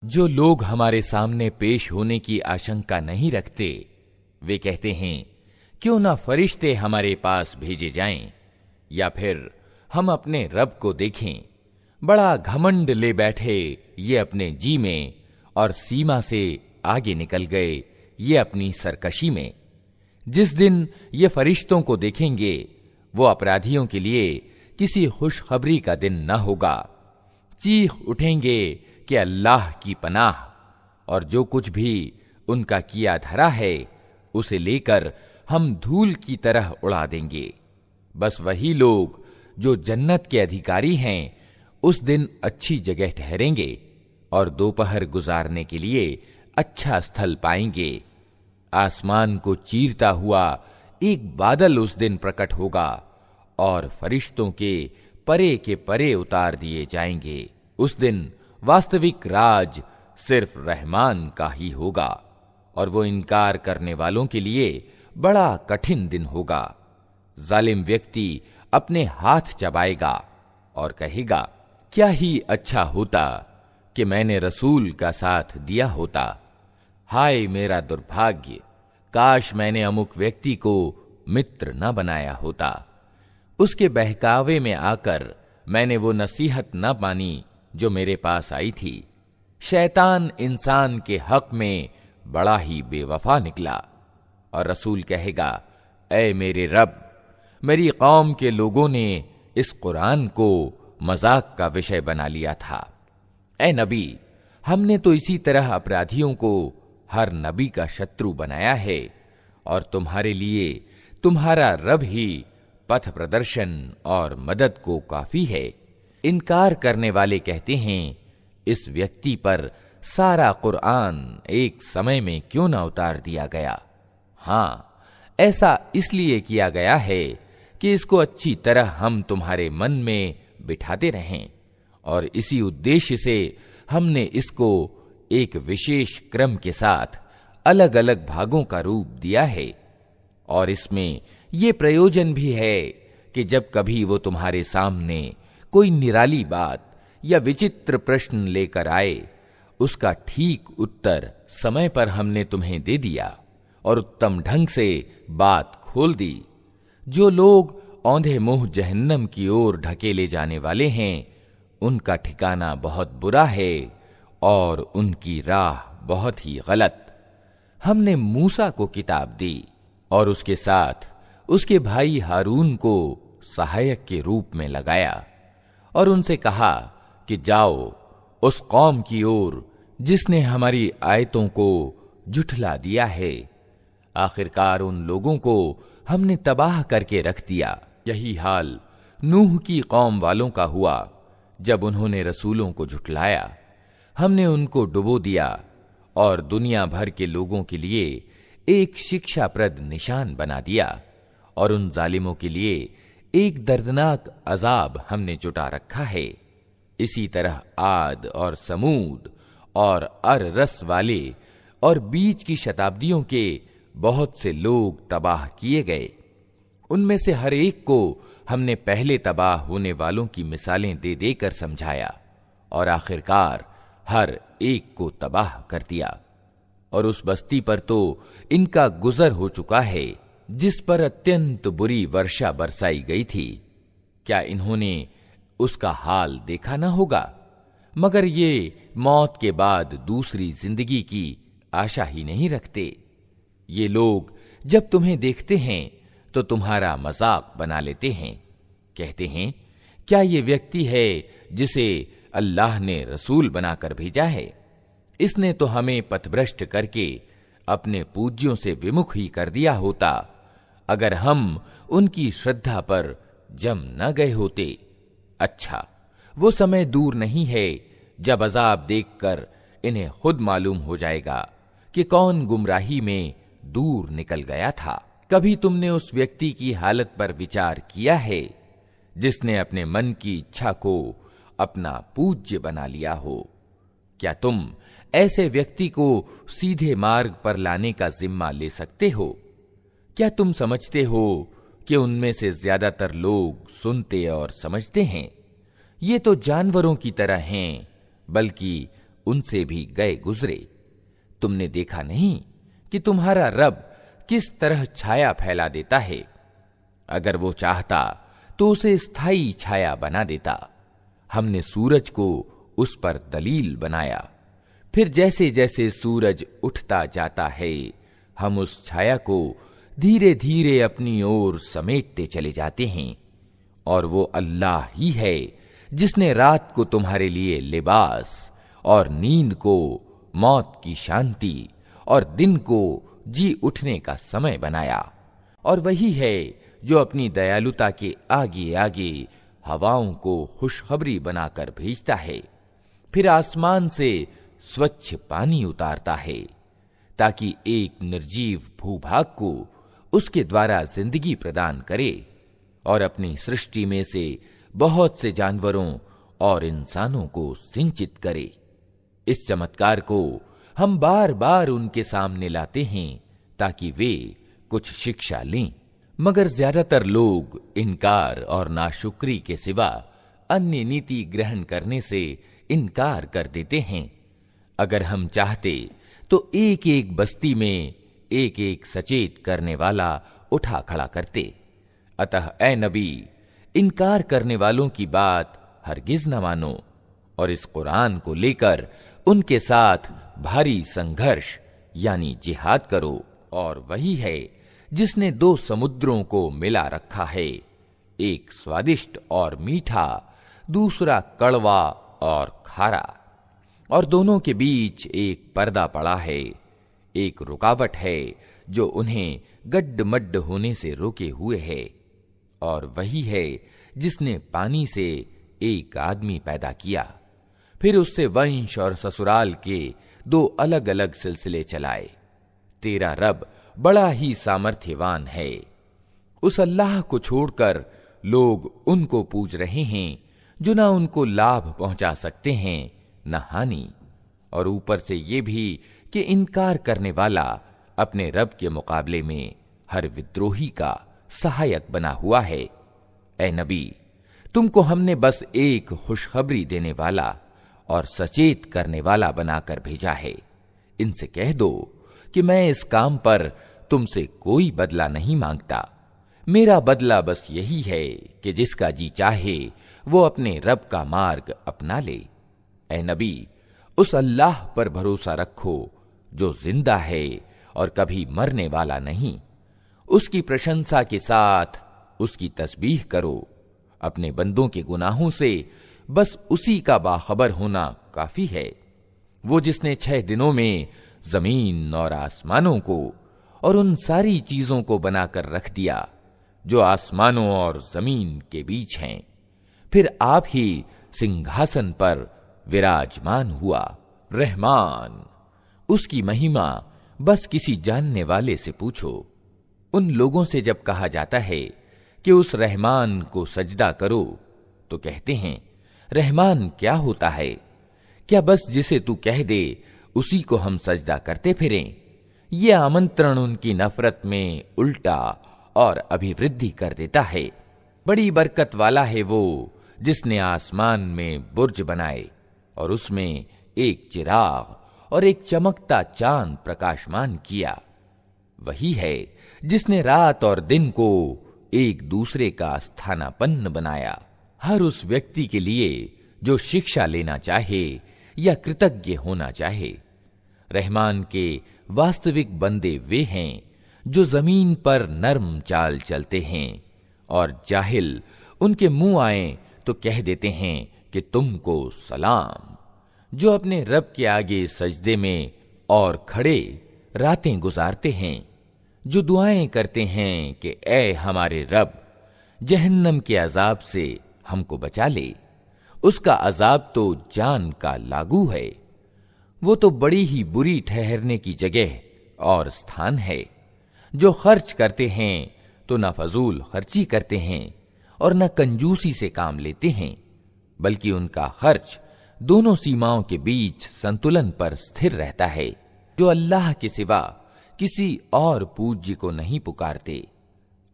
जो लोग हमारे सामने पेश होने की आशंका नहीं रखते, वे कहते हैं क्यों ना फरिश्ते हमारे पास भेजे जाएं, या फिर हम अपने रब को देखें। बड़ा घमंड ले बैठे ये अपने जी में, और सीमा से आगे निकल गए ये अपनी सरकशी में। जिस दिन ये फरिश्तों को देखेंगे, वो अपराधियों के लिए किसी खुशखबरी का दिन न होगा। चीख उठेंगे कि अल्लाह की पनाह, और जो कुछ भी उनका किया धरा है उसे लेकर हम धूल की तरह उड़ा देंगे। बस वही लोग जो जन्नत के अधिकारी हैं उस दिन अच्छी जगह ठहरेंगे और दोपहर गुजारने के लिए अच्छा स्थल पाएंगे। आसमान को चीरता हुआ एक बादल उस दिन प्रकट होगा और फरिश्तों के परे उतार दिए जाएंगे। उस दिन वास्तविक राज सिर्फ रहमान का ही होगा, और वो इनकार करने वालों के लिए बड़ा कठिन दिन होगा। जालिम व्यक्ति अपने हाथ चबाएगा और कहेगा, क्या ही अच्छा होता कि मैंने रसूल का साथ दिया होता। हाय मेरा दुर्भाग्य, काश मैंने अमुक व्यक्ति को मित्र न बनाया होता। उसके बहकावे में आकर मैंने वो नसीहत न मानी जो मेरे पास आई थी। शैतान इंसान के हक में बड़ा ही बेवफा निकला। और रसूल कहेगा, ऐ मेरे रब, मेरी कौम के लोगों ने इस कुरान को मजाक का विषय बना लिया था। ऐ नबी, हमने तो इसी तरह अपराधियों को हर नबी का शत्रु बनाया है, और तुम्हारे लिए तुम्हारा रब ही पथ प्रदर्शन और मदद को काफी है। इनकार करने वाले कहते हैं, इस व्यक्ति पर सारा कुरान एक समय में क्यों ना उतार दिया गया। हाँ, ऐसा इसलिए किया गया है कि इसको अच्छी तरह हम तुम्हारे मन में बिठाते रहें, और इसी उद्देश्य से हमने इसको एक विशेष क्रम के साथ अलग अलग भागों का रूप दिया है। और इसमें यह प्रयोजन भी है कि जब कभी वो तुम्हारे सामने कोई निराली बात या विचित्र प्रश्न लेकर आए, उसका ठीक उत्तर समय पर हमने तुम्हें दे दिया और उत्तम ढंग से बात खोल दी। जो लोग औंधे मुंह जहन्नम की ओर ढकेले जाने वाले हैं, उनका ठिकाना बहुत बुरा है और उनकी राह बहुत ही गलत। हमने मूसा को किताब दी और उसके साथ उसके भाई हारून को सहायक के रूप में लगाया, और उनसे कहा कि जाओ उस कौम की ओर जिसने हमारी आयतों को झुठला दिया है। आखिरकार उन लोगों को हमने तबाह करके रख दिया। यही हाल नूह की कौम वालों का हुआ। जब उन्होंने रसूलों को झुठलाया, हमने उनको डुबो दिया और दुनिया भर के लोगों के लिए एक शिक्षाप्रद निशान बना दिया, और उन जालिमों के लिए एक दर्दनाक अजाब हमने जुटा रखा है। इसी तरह आद और समूद और अर-रस वाले और बीच की शताब्दियों के बहुत से लोग तबाह किए गए। उनमें से हर एक को हमने पहले तबाह होने वालों की मिसालें दे देकर समझाया, और आखिरकार हर एक को तबाह कर दिया। और उस बस्ती पर तो इनका गुजर हो चुका है जिस पर अत्यंत बुरी वर्षा बरसाई गई थी। क्या इन्होंने उसका हाल देखा ना होगा? मगर ये मौत के बाद दूसरी जिंदगी की आशा ही नहीं रखते। ये लोग जब तुम्हें देखते हैं तो तुम्हारा मजाक बना लेते हैं। कहते हैं, क्या ये व्यक्ति है जिसे अल्लाह ने रसूल बनाकर भेजा है? इसने तो हमें पथभ्रष्ट करके अपने पूज्यों से विमुख ही कर दिया होता, अगर हम उनकी श्रद्धा पर जम न गए होते। अच्छा, वो समय दूर नहीं है जब अजाब देखकर इन्हें खुद मालूम हो जाएगा कि कौन गुमराही में दूर निकल गया था। कभी तुमने उस व्यक्ति की हालत पर विचार किया है जिसने अपने मन की इच्छा को अपना पूज्य बना लिया हो? क्या तुम ऐसे व्यक्ति को सीधे मार्ग पर लाने का जिम्मा ले सकते हो? क्या तुम समझते हो कि उनमें से ज्यादातर लोग सुनते और समझते हैं? ये तो जानवरों की तरह हैं, बल्कि उनसे भी गए गुजरे। तुमने देखा नहीं कि तुम्हारा रब किस तरह छाया फैला देता है? अगर वो चाहता तो उसे स्थायी छाया बना देता। हमने सूरज को उस पर दलील बनाया, फिर जैसे जैसे सूरज उठता जाता है हम उस छाया को धीरे धीरे अपनी ओर समेटते चले जाते हैं। और वो अल्लाह ही है जिसने रात को तुम्हारे लिए लिबास और नींद को मौत की शांति और दिन को जी उठने का समय बनाया। और वही है जो अपनी दयालुता के आगे आगे हवाओं को खुशखबरी बनाकर भेजता है, फिर आसमान से स्वच्छ पानी उतारता है ताकि एक निर्जीव भूभाग को उसके द्वारा जिंदगी प्रदान करे और अपनी सृष्टि में से बहुत से जानवरों और इंसानों को सिंचित करे। इस चमत्कार को हम बार बार उनके सामने लाते हैं ताकि वे कुछ शिक्षा लें, मगर ज्यादातर लोग इनकार और नाशुक्री के सिवा अन्य नीति ग्रहण करने से इनकार कर देते हैं। अगर हम चाहते तो एक एक बस्ती में एक एक सचेत करने वाला उठा खड़ा करते। अतः ए नबी, इनकार करने वालों की बात हरगिज न मानो और इस कुरान को लेकर उनके साथ भारी संघर्ष यानी जिहाद करो। और वही है जिसने दो समुद्रों को मिला रखा है, एक स्वादिष्ट और मीठा, दूसरा कड़वा और खारा, और दोनों के बीच एक पर्दा पड़ा है, एक रुकावट है जो उन्हें गड्ढ-मड्ढ होने से रोके हुए है। और वही है जिसने पानी से एक आदमी पैदा किया, फिर उससे वंश और ससुराल के दो अलग अलग सिलसिले चलाए। तेरा रब बड़ा ही सामर्थ्यवान है। उस अल्लाह को छोड़कर लोग उनको पूज रहे हैं जो ना उनको लाभ पहुंचा सकते हैं न हानि, और ऊपर से ये भी कि इनकार करने वाला अपने रब के मुकाबले में हर विद्रोही का सहायक बना हुआ है। ए नबी, तुमको हमने बस एक खुशखबरी देने वाला और सचेत करने वाला बनाकर भेजा है। इनसे कह दो कि मैं इस काम पर तुमसे कोई बदला नहीं मांगता। मेरा बदला बस यही है कि जिसका जी चाहे वो अपने रब का मार्ग अपना ले। ए नबी, उस अल्लाह पर भरोसा रखो जो जिंदा है और कभी मरने वाला नहीं। उसकी प्रशंसा के साथ उसकी तस्बीह करो। अपने बंदों के गुनाहों से बस उसी का बाखबर होना काफी है। वो जिसने 6 दिनों में जमीन और आसमानों को और उन सारी चीजों को बनाकर रख दिया जो आसमानों और जमीन के बीच हैं, फिर आप ही सिंहासन पर विराजमान हुआ। रहमान, उसकी महिमा बस किसी जानने वाले से पूछो। उन लोगों से जब कहा जाता है कि उस रहमान को सजदा करो तो कहते हैं, रहमान क्या होता है? क्या बस जिसे तू कह दे उसी को हम सजदा करते फिरें? ये आमंत्रण उनकी नफरत में उल्टा और अभिवृद्धि कर देता है। बड़ी बरकत वाला है वो जिसने आसमान में बुर्ज बनाए और उसमें एक चिराग और एक चमकता चांद प्रकाशमान किया। वही है जिसने रात और दिन को एक दूसरे का स्थानापन्न बनाया। हर उस व्यक्ति के लिए जो शिक्षा लेना चाहे या कृतज्ञ होना चाहे। रहमान के वास्तविक बंदे वे हैं जो जमीन पर नर्म चाल चलते हैं और जाहिल उनके मुंह आए तो कह देते हैं कि तुमको सलाम। जो अपने रब के आगे सजदे में और खड़े रातें गुजारते हैं, जो दुआएं करते हैं कि ऐ हमारे रब, जहन्नम के अजाब से हमको बचा ले। उसका अजाब तो जान का लागू है। वो तो बड़ी ही बुरी ठहरने की जगह और स्थान है। जो खर्च करते हैं तो न फजूल खर्ची करते हैं और न कंजूसी से काम लेते हैं, बल्कि उनका खर्च दोनों सीमाओं के बीच संतुलन पर स्थिर रहता है। जो अल्लाह के सिवा किसी और पूज्य को नहीं पुकारते,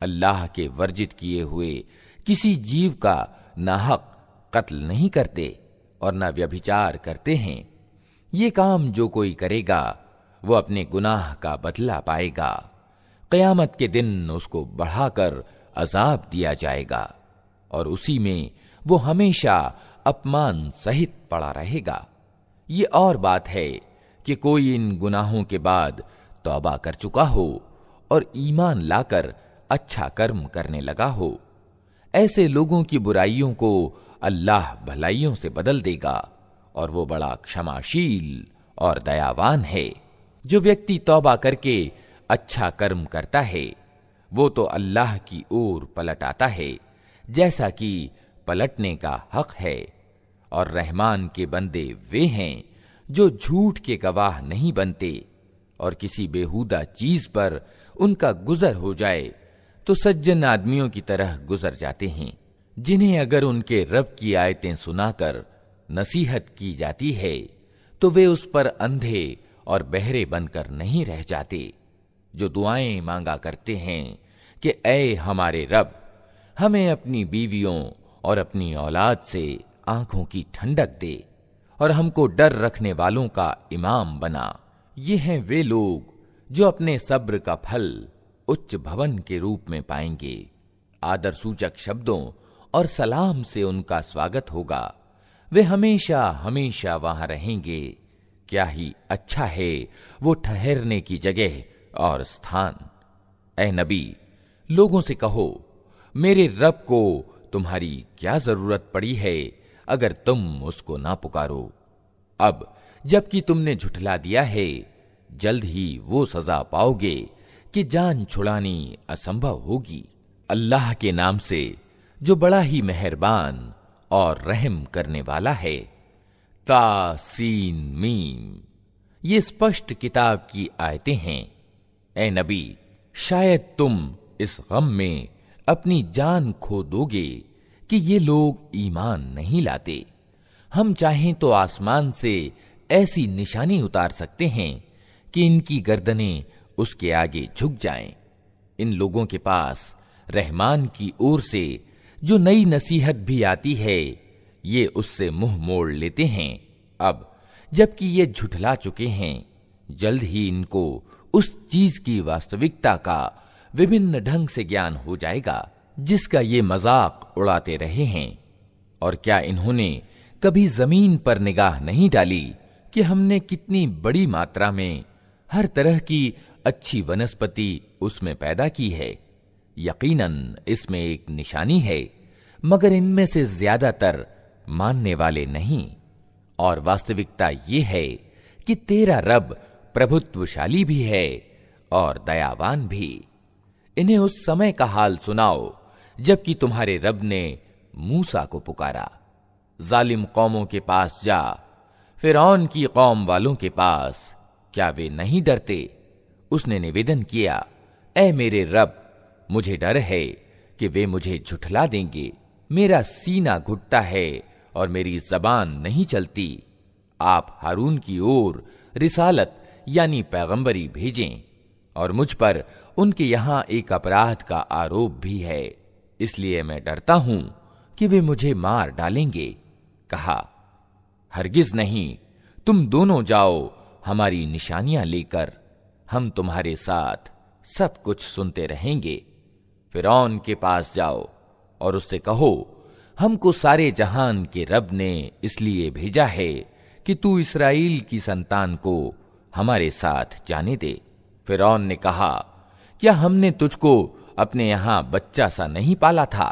अल्लाह के वर्जित किए हुए किसी जीव का नाहक कत्ल नहीं करते और न व्यभिचार करते हैं, ये काम जो कोई करेगा वो अपने गुनाह का बदला पाएगा। क़यामत के दिन उसको बढ़ाकर अजाब दिया जाएगा और उसी में वो हमेशा अपमान सहित पड़ा रहेगा। ये और बात है कि कोई इन गुनाहों के बाद तौबा कर चुका हो और ईमान लाकर अच्छा कर्म करने लगा हो। ऐसे लोगों की बुराइयों को अल्लाह भलाइयों से बदल देगा और वो बड़ा क्षमाशील और दयावान है। जो व्यक्ति तौबा करके अच्छा कर्म करता है वो तो अल्लाह की ओर पलट आता है जैसा कि पलटने का हक है। और रहमान के बंदे वे हैं जो झूठ के गवाह नहीं बनते और किसी बेहुदा चीज पर उनका गुजर हो जाए तो सज्जन आदमियों की तरह गुजर जाते हैं, जिन्हें अगर उनके रब की आयतें सुनाकर नसीहत की जाती है तो वे उस पर अंधे और बहरे बनकर नहीं रह जाते। जो दुआएं मांगा करते हैं कि ऐ हमारे रब, हमें अपनी बीवियों और अपनी औलाद से आंखों की ठंडक दे और हमको डर रखने वालों का इमाम बना। ये हैं वे लोग जो अपने सब्र का फल उच्च भवन के रूप में पाएंगे। आदर सूचक शब्दों और सलाम से उनका स्वागत होगा। वे हमेशा हमेशा वहां रहेंगे। क्या ही अच्छा है वो ठहरने की जगह और स्थान। ऐ नबी, लोगों से कहो, मेरे रब को तुम्हारी क्या जरूरत पड़ी है अगर तुम उसको ना पुकारो। अब जबकि तुमने झुठला दिया है, जल्द ही वो सजा पाओगे कि जान छुड़ानी असंभव होगी। अल्लाह के नाम से जो बड़ा ही मेहरबान और रहम करने वाला है। तासीन मीम, ये स्पष्ट किताब की आयतें हैं। ऐ नबी, शायद तुम इस गम में अपनी जान खो दोगे कि ये लोग ईमान नहीं लाते। हम चाहें तो आसमान से ऐसी निशानी उतार सकते हैं कि इनकी गर्दनें उसके आगे झुक जाएं। इन लोगों के पास रहमान की ओर से जो नई नसीहत भी आती है, ये उससे मुंह मोड़ लेते हैं। अब जबकि ये झुठला चुके हैं, जल्द ही इनको उस चीज की वास्तविकता का विभिन्न ढंग से ज्ञान हो जाएगा जिसका ये मजाक उड़ाते रहे हैं। और क्या इन्होंने कभी जमीन पर निगाह नहीं डाली कि हमने कितनी बड़ी मात्रा में हर तरह की अच्छी वनस्पति उसमें पैदा की है। यकीनन इसमें एक निशानी है, मगर इनमें से ज्यादातर मानने वाले नहीं। और वास्तविकता ये है कि तेरा रब प्रभुत्वशाली भी है और दयावान भी। इन्हें उस समय का हाल सुनाओ जबकि तुम्हारे रब ने मूसा को पुकारा। जालिम कौमों के पास जा, फिरौन की कौम वालों के पास, क्या वे नहीं डरते? उसने निवेदन किया, ऐ मेरे रब, मुझे डर है कि वे मुझे झुठला देंगे। मेरा सीना घुटता है और मेरी जबान नहीं चलती। आप हारून की ओर रिसालत यानी पैगंबरी भेजें, और मुझ पर उनके यहां एक अपराध का आरोप भी है, इसलिए मैं डरता हूं कि वे मुझे मार डालेंगे। कहा, हरगिज नहीं, तुम दोनों जाओ हमारी निशानियां लेकर, हम तुम्हारे साथ सब कुछ सुनते रहेंगे। फिरौन के पास जाओ और उससे कहो, हमको सारे जहान के रब ने इसलिए भेजा है कि तू इस्राएल की संतान को हमारे साथ जाने दे। फिरौन ने कहा, क्या हमने तुझको अपने यहां बच्चा सा नहीं पाला था?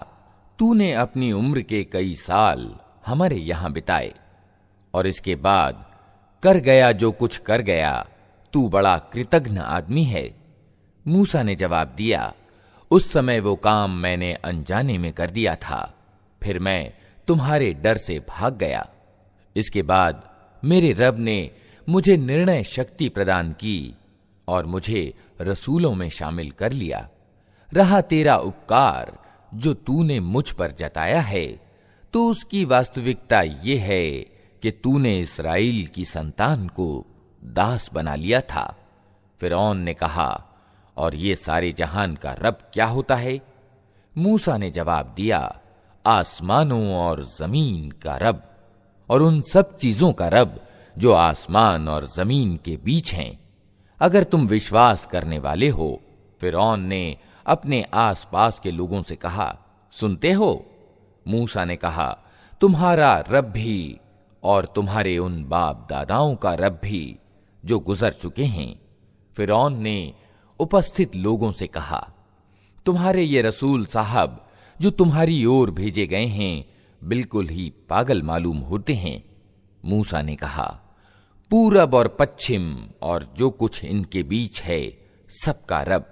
तूने अपनी उम्र के कई साल हमारे यहां बिताए, और इसके बाद कर गया जो कुछ कर गया, तू बड़ा कृतघ्न आदमी है। मूसा ने जवाब दिया, उस समय वो काम मैंने अनजाने में कर दिया था, फिर मैं तुम्हारे डर से भाग गया। इसके बाद मेरे रब ने मुझे निर्णय शक्ति प्रदान की और मुझे रसूलों में शामिल कर लिया। रहा तेरा उपकार जो तूने मुझ पर जताया है, तो उसकी वास्तविकता ये है कि तूने इस्राएल की संतान को दास बना लिया था। फिरौन ने कहा, और ये सारे जहान का रब क्या होता है? मूसा ने जवाब दिया, आसमानों और जमीन का रब और उन सब चीजों का रब जो आसमान और जमीन के बीच हैं। अगर तुम विश्वास करने वाले हो। फिरौन ने अपने आसपास के लोगों से कहा, सुनते हो? मूसा ने कहा, तुम्हारा रब भी और तुम्हारे उन बाप दादाओं का रब भी जो गुजर चुके हैं। फिरौन ने उपस्थित लोगों से कहा, तुम्हारे ये रसूल साहब जो तुम्हारी ओर भेजे गए हैं बिल्कुल ही पागल मालूम होते हैं। मूसा ने कहा, पूरब और पश्चिम और जो कुछ इनके बीच है सबका रब,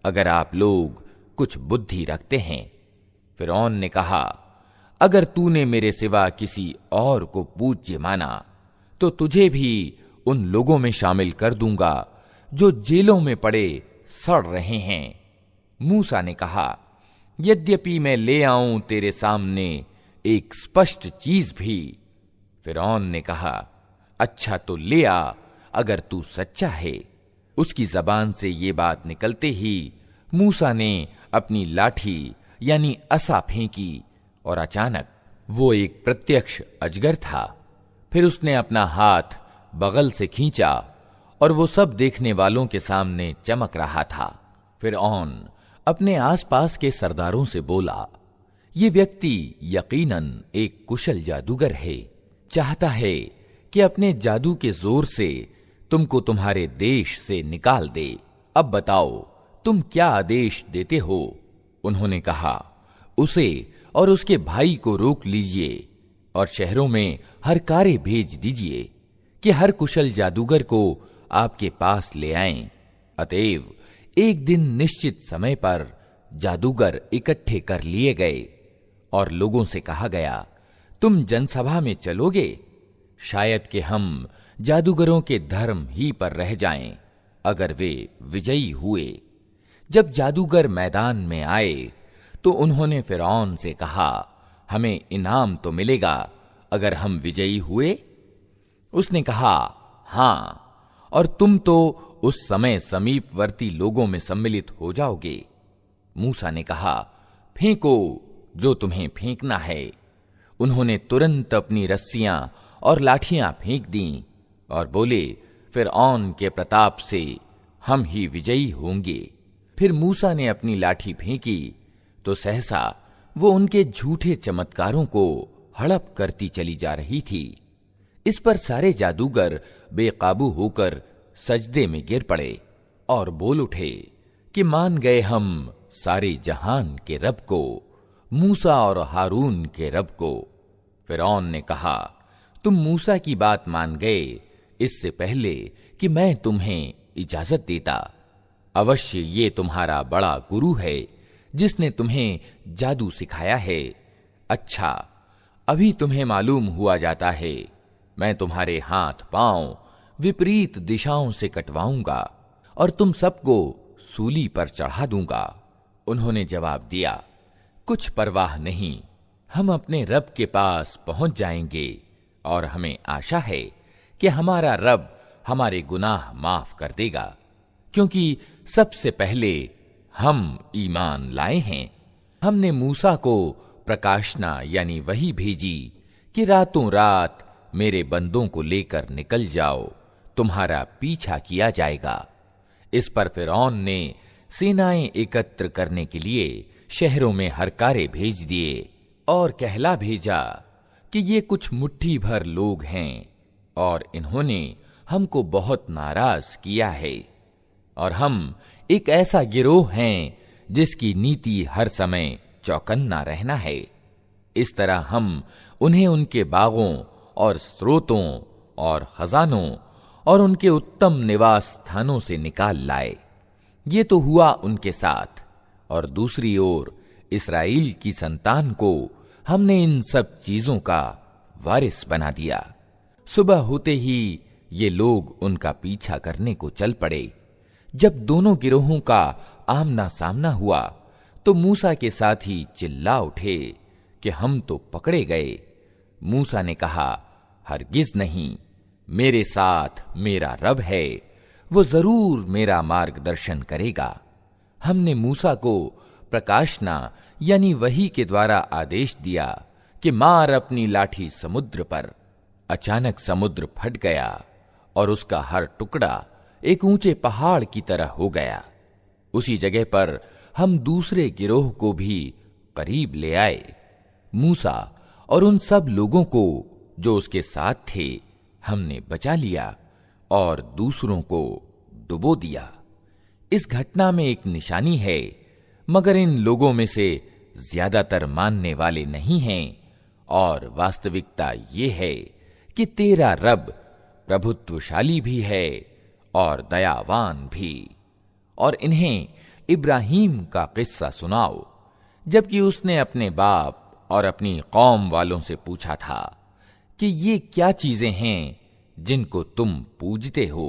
अगर आप लोग कुछ बुद्धि रखते हैं। फिरौन ने कहा, अगर तूने मेरे सिवा किसी और को पूज्य माना तो तुझे भी उन लोगों में शामिल कर दूंगा जो जेलों में पड़े सड़ रहे हैं। मूसा ने कहा, यद्यपि मैं ले आऊं तेरे सामने एक स्पष्ट चीज भी। फिरौन ने कहा, अच्छा तो ले आ, अगर तू सच्चा है। उसकी जबान से ये बात निकलते ही मूसा ने अपनी लाठी यानी असा फेंकी और अचानक वो एक प्रत्यक्ष अजगर था। फिर उसने अपना हाथ बगल से खींचा और वो सब देखने वालों के सामने चमक रहा था। फिरौन अपने आसपास के सरदारों से बोला, ये व्यक्ति यकीनन एक कुशल जादूगर है, चाहता है कि अपने जादू के जोर से तुमको तुम्हारे देश से निकाल दे। अब बताओ तुम क्या आदेश देते हो? उन्होंने कहा, उसे और उसके भाई को रोक लीजिए और शहरों में हर कार्य भेज दीजिए कि हर कुशल जादूगर को आपके पास ले आएं। अतएव एक दिन निश्चित समय पर जादूगर इकट्ठे कर लिए गए और लोगों से कहा गया, तुम जनसभा में चलोगे? शायद कि हम जादूगरों के धर्म ही पर रह जाएं अगर वे विजयी हुए। जब जादूगर मैदान में आए तो उन्होंने फिरौन से कहा, हमें इनाम तो मिलेगा अगर हम विजयी हुए? उसने कहा, हां, और तुम तो उस समय समीपवर्ती लोगों में सम्मिलित हो जाओगे। मूसा ने कहा, फेंको जो तुम्हें फेंकना है। उन्होंने तुरंत अपनी रस्सियां और लाठियां फेंक दीं और बोले, फिरौन के प्रताप से हम ही विजयी होंगे। फिर मूसा ने अपनी लाठी फेंकी तो सहसा वो उनके झूठे चमत्कारों को हड़प करती चली जा रही थी। इस पर सारे जादूगर बेकाबू होकर सजदे में गिर पड़े और बोल उठे कि मान गए हम सारे जहान के रब को, मूसा और हारून के रब को। फिरौन ने कहा, तुम मूसा की बात मान गए इससे पहले कि मैं तुम्हें इजाजत देता। अवश्य ये तुम्हारा बड़ा गुरु है जिसने तुम्हें जादू सिखाया है। अच्छा, अभी तुम्हें मालूम हुआ जाता है, मैं तुम्हारे हाथ पांव विपरीत दिशाओं से कटवाऊंगा और तुम सबको सूली पर चढ़ा दूंगा। उन्होंने जवाब दिया, कुछ परवाह नहीं, हम अपने रब के पास पहुंच जाएंगे और हमें आशा है कि हमारा रब हमारे गुनाह माफ कर देगा, क्योंकि सबसे पहले हम ईमान लाए हैं। हमने मूसा को प्रकाशना यानी वही भेजी कि रातों रात मेरे बंदों को लेकर निकल जाओ, तुम्हारा पीछा किया जाएगा। इस पर फिरौन ने सेनाएं एकत्र करने के लिए शहरों में हरकारे भेज दिए और कहला भेजा कि ये कुछ मुट्ठी भर लोग हैं और इन्होंने हमको बहुत नाराज किया है और हम एक ऐसा गिरोह हैं जिसकी नीति हर समय चौकन्ना रहना है। इस तरह हम उन्हें उनके बागों और स्रोतों और खजानों और उनके उत्तम निवास स्थानों से निकाल लाए। ये तो हुआ उनके साथ, और दूसरी ओर इस्राएल की संतान को हमने इन सब चीजों का वारिस बना दिया। सुबह होते ही ये लोग उनका पीछा करने को चल पड़े। जब दोनों गिरोहों का आमना सामना हुआ तो मूसा के साथी चिल्ला उठे कि हम तो पकड़े गए। मूसा ने कहा, हरगिज नहीं, मेरे साथ मेरा रब है, वो जरूर मेरा मार्गदर्शन करेगा। हमने मूसा को प्रकाशना यानी वही के द्वारा आदेश दिया कि मार अपनी लाठी समुद्र पर, अचानक समुद्र फट गया और उसका हर टुकड़ा एक ऊंचे पहाड़ की तरह हो गया। उसी जगह पर हम दूसरे गिरोह को भी करीब ले आए। मूसा और उन सब लोगों को जो उसके साथ थे हमने बचा लिया और दूसरों को डुबो दिया। इस घटना में एक निशानी है, मगर इन लोगों में से ज्यादातर मानने वाले नहीं हैं। और वास्तविकता ये है कि तेरा रब प्रभुत्वशाली भी है और दयावान भी। और इन्हें इब्राहीम का किस्सा सुनाओ, जबकि उसने अपने बाप और अपनी कौम वालों से पूछा था कि ये क्या चीजें हैं जिनको तुम पूजते हो।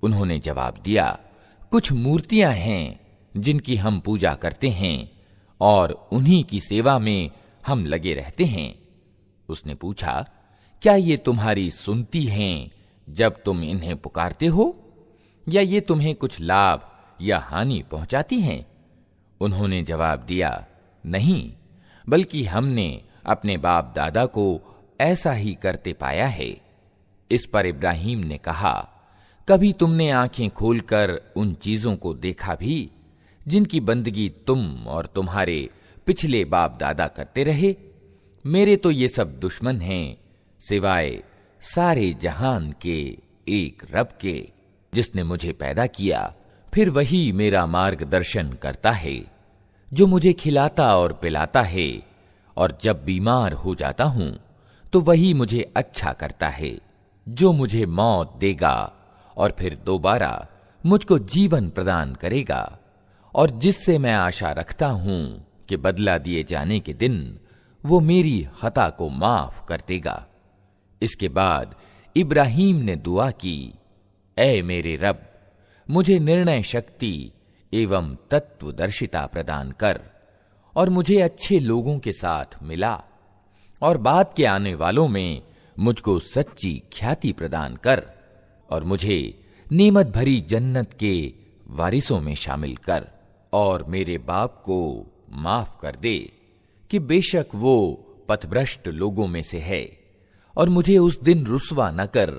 उन्होंने जवाब दिया, कुछ मूर्तियां हैं जिनकी हम पूजा करते हैं और उन्हीं की सेवा में हम लगे रहते हैं। उसने पूछा, क्या ये तुम्हारी सुनती हैं जब तुम इन्हें पुकारते हो, या ये तुम्हें कुछ लाभ या हानि पहुंचाती हैं? उन्होंने जवाब दिया, नहीं, बल्कि हमने अपने बाप दादा को ऐसा ही करते पाया है। इस पर इब्राहीम ने कहा, कभी तुमने आंखें खोलकर उन चीजों को देखा भी जिनकी बंदगी तुम और तुम्हारे पिछले बाप दादा करते रहे? मेरे तो ये सब दुश्मन हैं, सिवाय सारे जहान के एक रब के, जिसने मुझे पैदा किया, फिर वही मेरा मार्गदर्शन करता है, जो मुझे खिलाता और पिलाता है, और जब बीमार हो जाता हूं तो वही मुझे अच्छा करता है, जो मुझे मौत देगा और फिर दोबारा मुझको जीवन प्रदान करेगा, और जिससे मैं आशा रखता हूं कि बदला दिए जाने के दिन वो मेरी खता को माफ कर देगा। इसके बाद इब्राहीम ने दुआ की, ऐ मेरे रब, मुझे निर्णय शक्ति एवं तत्वदर्शिता प्रदान कर और मुझे अच्छे लोगों के साथ मिला, और बाद के आने वालों में मुझको सच्ची ख्याति प्रदान कर, और मुझे नेमत भरी जन्नत के वारिसों में शामिल कर, और मेरे बाप को माफ कर दे कि बेशक वो पथभ्रष्ट लोगों में से है, और मुझे उस दिन रुस्वा न कर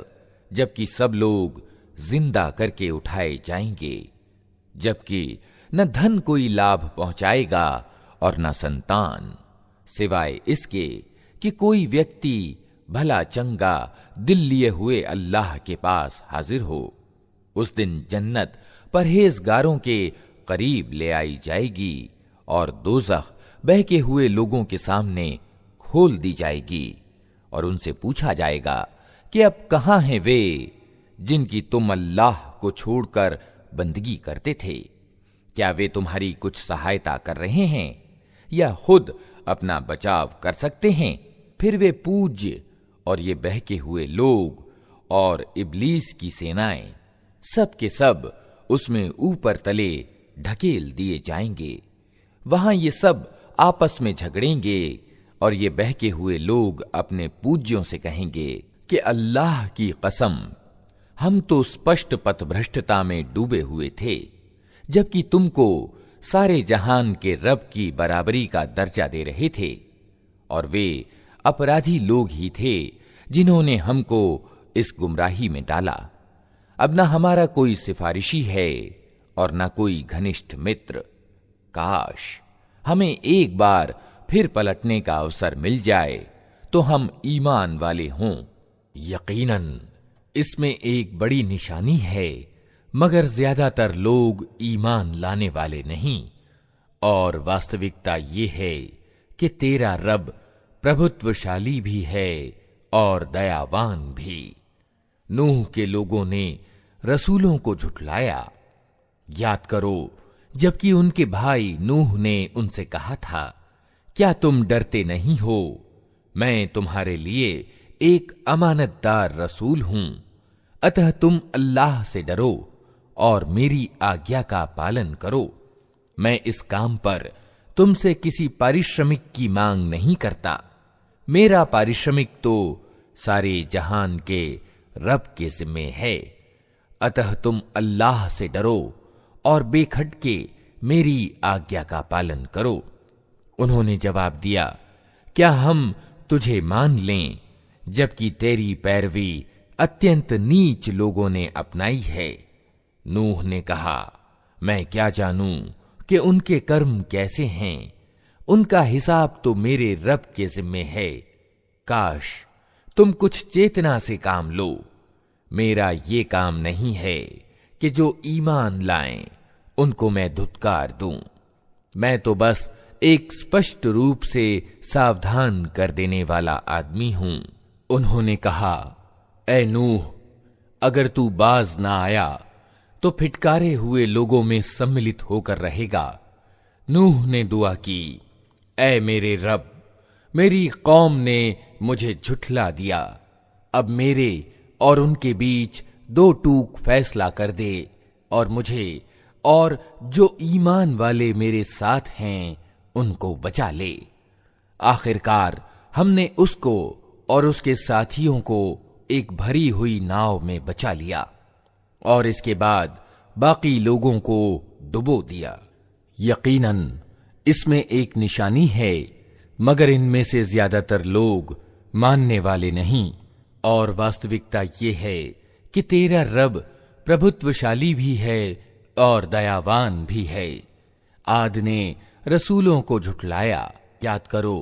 जबकि सब लोग जिंदा करके उठाए जाएंगे, जबकि न धन कोई लाभ पहुंचाएगा और न संतान, सिवाय इसके कि कोई व्यक्ति भला चंगा दिल लिए हुए अल्लाह के पास हाजिर हो। उस दिन जन्नत परहेजगारों के करीब ले आई जाएगी और दोज़ख बहके हुए लोगों के सामने खोल दी जाएगी, और उनसे पूछा जाएगा कि अब कहां हैं वे जिनकी तुम अल्लाह को छोड़कर बंदगी करते थे? क्या वे तुम्हारी कुछ सहायता कर रहे हैं या खुद अपना बचाव कर सकते हैं? फिर वे पूज्य और ये बहके हुए लोग और इब्लीस की सेनाएं सब के सब उसमें ऊपर तले ढकेल दिए जाएंगे। वहां ये सब आपस में झगड़ेंगे और ये बहके हुए लोग अपने पूज्यों से कहेंगे कि अल्लाह की कसम, हम तो स्पष्ट पथभ्रष्टता में डूबे हुए थे, जबकि तुमको सारे जहान के रब की बराबरी का दर्जा दे रहे थे, और वे अपराधी लोग ही थे जिन्होंने हमको इस गुमराही में डाला। अब न हमारा कोई सिफारिशी है और न कोई घनिष्ठ मित्र। काश हमें एक बार फिर पलटने का अवसर मिल जाए तो हम ईमान वाले हों। यकीनन इसमें एक बड़ी निशानी है, मगर ज्यादातर लोग ईमान लाने वाले नहीं। और वास्तविकता ये है कि तेरा रब प्रभुत्वशाली भी है और दयावान भी। नूह के लोगों ने रसूलों को झुठलाया। याद करो जबकि उनके भाई नूह ने उनसे कहा था, क्या तुम डरते नहीं हो? मैं तुम्हारे लिए एक अमानतदार रसूल हूं, अतः तुम अल्लाह से डरो और मेरी आज्ञा का पालन करो। मैं इस काम पर तुमसे किसी पारिश्रमिक की मांग नहीं करता। मेरा पारिश्रमिक तो सारे जहान के रब के जिम्मे है, अतः तुम अल्लाह से डरो और बेखटके मेरी आज्ञा का पालन करो। उन्होंने जवाब दिया, क्या हम तुझे मान लें जबकि तेरी पैरवी अत्यंत नीच लोगों ने अपनाई है। नूह ने कहा, मैं क्या जानूं कि उनके कर्म कैसे हैं, उनका हिसाब तो मेरे रब के जिम्मे है। काश तुम कुछ चेतना से काम लो। मेरा ये काम नहीं है कि जो ईमान लाएं उनको मैं धुतकार दूं। मैं तो बस एक स्पष्ट रूप से सावधान कर देने वाला आदमी हूं। उन्होंने कहा, ऐ नूह, अगर तू बाज ना आया तो फिटकारे हुए लोगों में सम्मिलित होकर रहेगा। नूह ने दुआ की, ऐ मेरे रब, मेरी कौम ने मुझे झुठला दिया। अब मेरे और उनके बीच दो टूक फैसला कर दे और मुझे और जो ईमान वाले मेरे साथ हैं उनको बचा ले। आखिरकार हमने उसको और उसके साथियों को एक भरी हुई नाव में बचा लिया और इसके बाद बाकी लोगों को डुबो दिया। यकीनन इसमें एक निशानी है, मगर इनमें से ज्यादातर लोग मानने वाले नहीं। और वास्तविकता ये है कि तेरा रब प्रभुत्वशाली भी है और दयावान भी है। आद ने रसूलों को झुठलाया, याद करो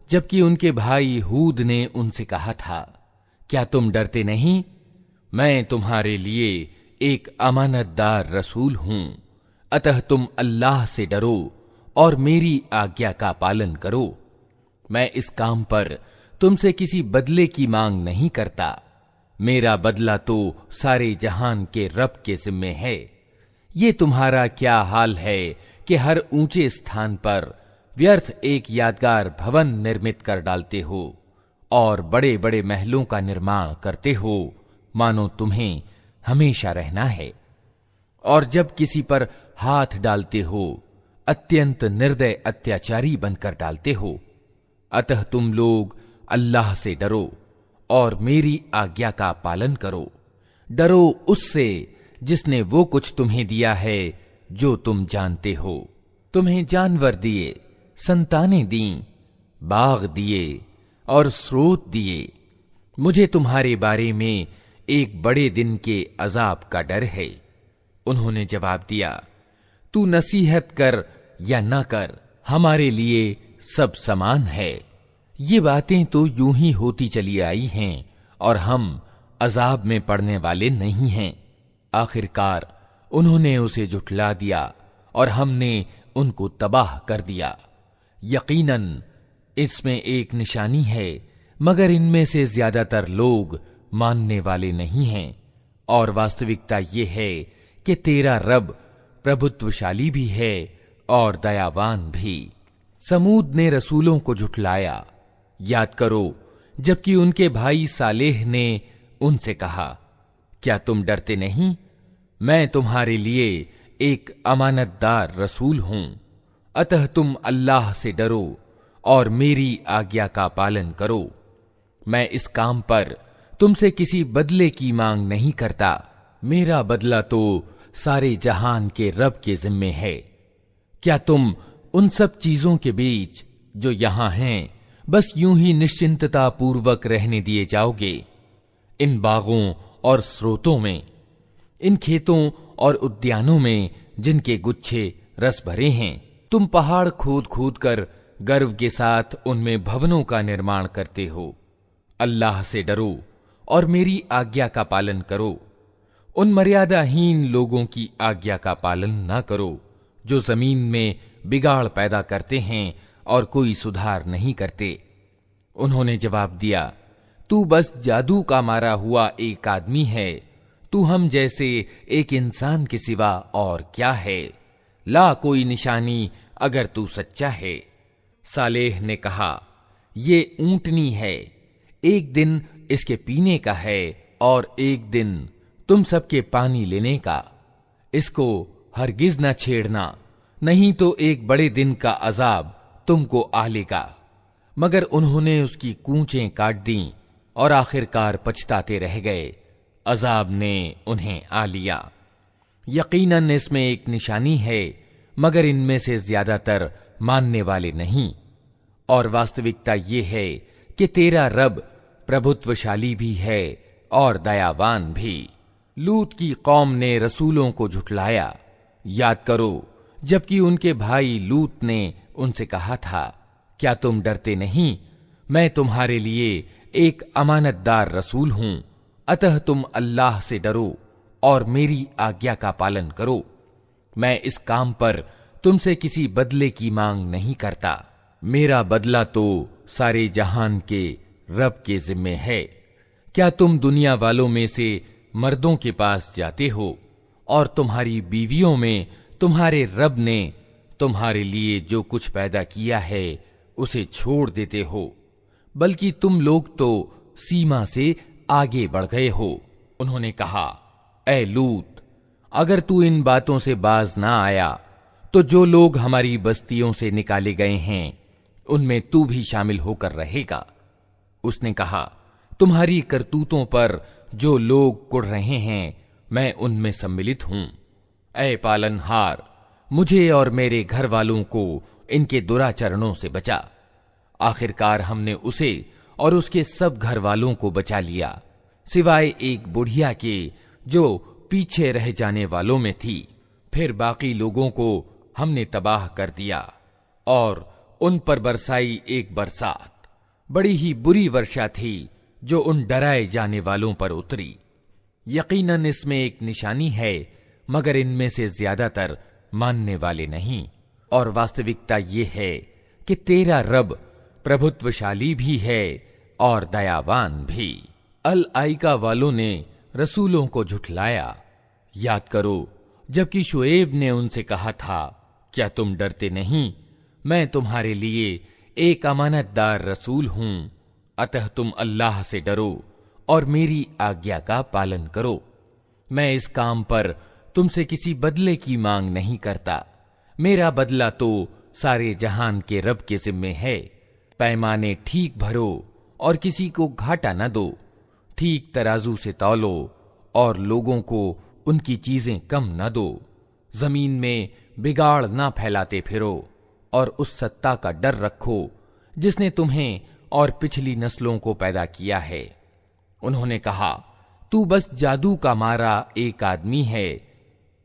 जबकि उनके भाई हूद ने उनसे कहा था, क्या तुम डरते नहीं? मैं तुम्हारे लिए एक अमानतदार रसूल हूं, अतः तुम अल्लाह से डरो और मेरी आज्ञा का पालन करो। मैं इस काम पर तुमसे किसी बदले की मांग नहीं करता। मेरा बदला तो सारे जहान के रब के जिम्मे है। ये तुम्हारा क्या हाल है कि हर ऊंचे स्थान पर व्यर्थ एक यादगार भवन निर्मित कर डालते हो और बड़े बड़े महलों का निर्माण करते हो, मानो तुम्हें हमेशा रहना है। और जब किसी पर हाथ डालते हो अत्यंत निर्दय अत्याचारी बनकर डालते हो। अतः तुम लोग अल्लाह से डरो और मेरी आज्ञा का पालन करो। डरो उससे जिसने वो कुछ तुम्हें दिया है जो तुम जानते हो। तुम्हें जानवर दिए, संतानें दीं, बाग दिए और स्रोत दिए। मुझे तुम्हारे बारे में एक बड़े दिन के अजाब का डर है। उन्होंने जवाब दिया, तू नसीहत कर या न कर, हमारे लिए सब समान है। ये बातें तो यूं ही होती चली आई हैं और हम अजाब में पड़ने वाले नहीं हैं। आखिरकार उन्होंने उसे झुठला दिया और हमने उनको तबाह कर दिया। यकीनन इसमें एक निशानी है, मगर इनमें से ज्यादातर लोग मानने वाले नहीं हैं। और वास्तविकता ये है कि तेरा रब प्रभुत्वशाली भी है और दयावान भी। समूद ने रसूलों को झुठलाया, याद करो जबकि उनके भाई सालेह ने उनसे कहा, क्या तुम डरते नहीं? मैं तुम्हारे लिए एक अमानतदार रसूल हूं, अतः तुम अल्लाह से डरो और मेरी आज्ञा का पालन करो। मैं इस काम पर तुमसे किसी बदले की मांग नहीं करता। मेरा बदला तो सारे जहान के रब के जिम्मे है। क्या तुम उन सब चीजों के बीच जो यहां हैं बस यूं ही निश्चिंतता पूर्वक रहने दिए जाओगे? इन बागों और स्रोतों में, इन खेतों और उद्यानों में जिनके गुच्छे रस भरे हैं, तुम पहाड़ खोद खोद कर गर्व के साथ उनमें भवनों का निर्माण करते हो। अल्लाह से डरो और मेरी आज्ञा का पालन करो। उन मर्यादाहीन लोगों की आज्ञा का पालन न करो जो जमीन में बिगाड़ पैदा करते हैं और कोई सुधार नहीं करते। उन्होंने जवाब दिया, तू बस जादू का मारा हुआ एक आदमी है। तू हम जैसे एक इंसान के सिवा और क्या है? ला कोई निशानी अगर तू सच्चा है। सालेह ने कहा, ये ऊंटनी है, एक दिन इसके पीने का है और एक दिन तुम सबके पानी लेने का। इसको हरगिज न छेड़ना, नहीं तो एक बड़े दिन का अजाब तुमको आ लेगा। मगर उन्होंने उसकी कूंचें काट दी और आखिरकार पछताते रह गए। अजाब ने उन्हें आ लिया। यकीनन इसमें एक निशानी है, मगर इनमें से ज्यादातर मानने वाले नहीं। और वास्तविकता ये है कि तेरा रब प्रभुत्वशाली भी है और दयावान भी। लूत की कौम ने रसूलों को झुठलाया। याद करो जबकि उनके भाई लूत ने उनसे कहा था, क्या तुम डरते नहीं? मैं तुम्हारे लिए एक अमानतदार रसूल हूं, अतः तुम अल्लाह से डरो और मेरी आज्ञा का पालन करो। मैं इस काम पर तुमसे किसी बदले की मांग नहीं करता। मेरा बदला तो सारे जहान के रब के जिम्मे है। क्या तुम दुनिया वालों में से मर्दों के पास जाते हो और तुम्हारी बीवियों में तुम्हारे रब ने तुम्हारे लिए जो कुछ पैदा किया है उसे छोड़ देते हो, बल्कि तुम लोग तो सीमा से आगे बढ़ गए हो। उन्होंने कहा, ऐ लूत, अगर तू इन बातों से बाज ना आया तो जो लोग हमारी बस्तियों से निकाले गए हैं उनमें तू भी शामिल होकर रहेगा। उसने कहा, तुम्हारी करतूतों पर जो लोग कुढ़ रहे हैं मैं उनमें सम्मिलित हूं। ऐ पालनहार, मुझे और मेरे घर वालों को इनके दुराचरणों से बचा। आखिरकार हमने उसे और उसके सब घर वालों को बचा लिया, सिवाय एक बुढ़िया के जो पीछे रह जाने वालों में थी। फिर बाकी लोगों को हमने तबाह कर दिया और उन पर बरसाई एक बरसात, बड़ी ही बुरी वर्षा थी जो उन डराए जाने वालों पर उतरी। यकीनन इसमें एक निशानी है, मगर इनमें से ज्यादातर मानने वाले नहीं। और वास्तविकता ये है कि तेरा रब प्रभुत्वशाली भी है और दयावान भी। अल आइका वालों ने रसूलों को झुठलाया। याद करो जबकि शुएब ने उनसे कहा था, क्या तुम डरते नहीं? मैं तुम्हारे लिए एक अमानतदार रसूल हूं, अतः तुम अल्लाह से डरो और मेरी आज्ञा का पालन करो। मैं इस काम पर तुमसे किसी बदले की मांग नहीं करता। मेरा बदला तो सारे जहान के रब के जिम्मे है। पैमाने ठीक भरो और किसी को घाटा न दो। ठीक तराजू से तौलो और लोगों को उनकी चीजें कम न दो। जमीन में बिगाड़ ना फैलाते फिरो और उस सत्ता का डर रखो जिसने तुम्हें और पिछली नस्लों को पैदा किया है। उन्होंने कहा, तू बस जादू का मारा एक आदमी है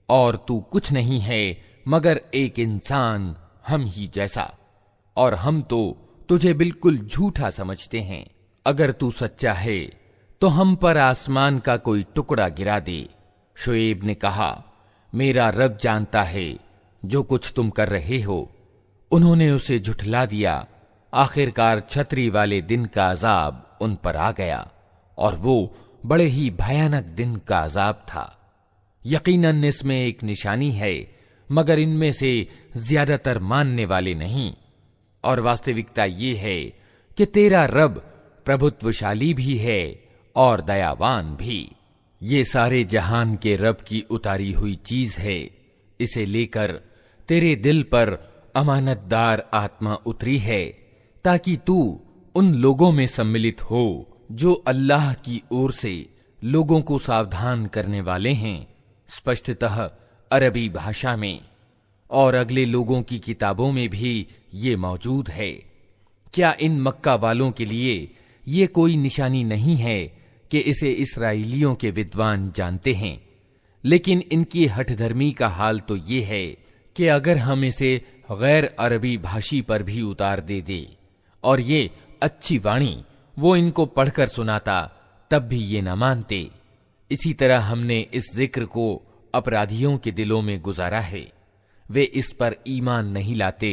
और तू कुछ नहीं है मगर एक इंसान हम ही जैसा, और हम तो तुझे बिल्कुल झूठा समझते हैं। अगर तू सच्चा है तो हम पर आसमान का कोई टुकड़ा गिरा दे। शुएब ने कहा, मेरा रब जानता है जो कुछ तुम कर रहे हो। उन्होंने उसे झुठला दिया। आखिरकार छतरी वाले दिन का अजाब उन पर आ गया और वो बड़े ही भयानक दिन का अजाब था। यकीनन इसमें एक निशानी है, मगर इनमें से ज्यादातर मानने वाले नहीं। और वास्तविकता ये है कि तेरा रब प्रभुत्वशाली भी है और दयावान भी। ये सारे जहान के रब की उतारी हुई चीज है। इसे लेकर तेरे दिल पर अमानतदार आत्मा उतरी है ताकि तू उन लोगों में सम्मिलित हो जो अल्लाह की ओर से लोगों को सावधान करने वाले हैं, स्पष्टतः अरबी भाषा में, और अगले लोगों की किताबों में भी ये मौजूद है। क्या इन मक्का वालों के लिए ये कोई निशानी नहीं है कि इसे इस्राएलियों के विद्वान जानते हैं? लेकिन इनकी हठधर्मी का हाल तो ये है कि अगर हम इसे गैर अरबी भाषी पर भी उतार दे और ये अच्छी वाणी वो इनको पढ़कर सुनाता, तब भी ये न मानते। इसी तरह हमने इस जिक्र को अपराधियों के दिलों में गुजारा है। वे इस पर ईमान नहीं लाते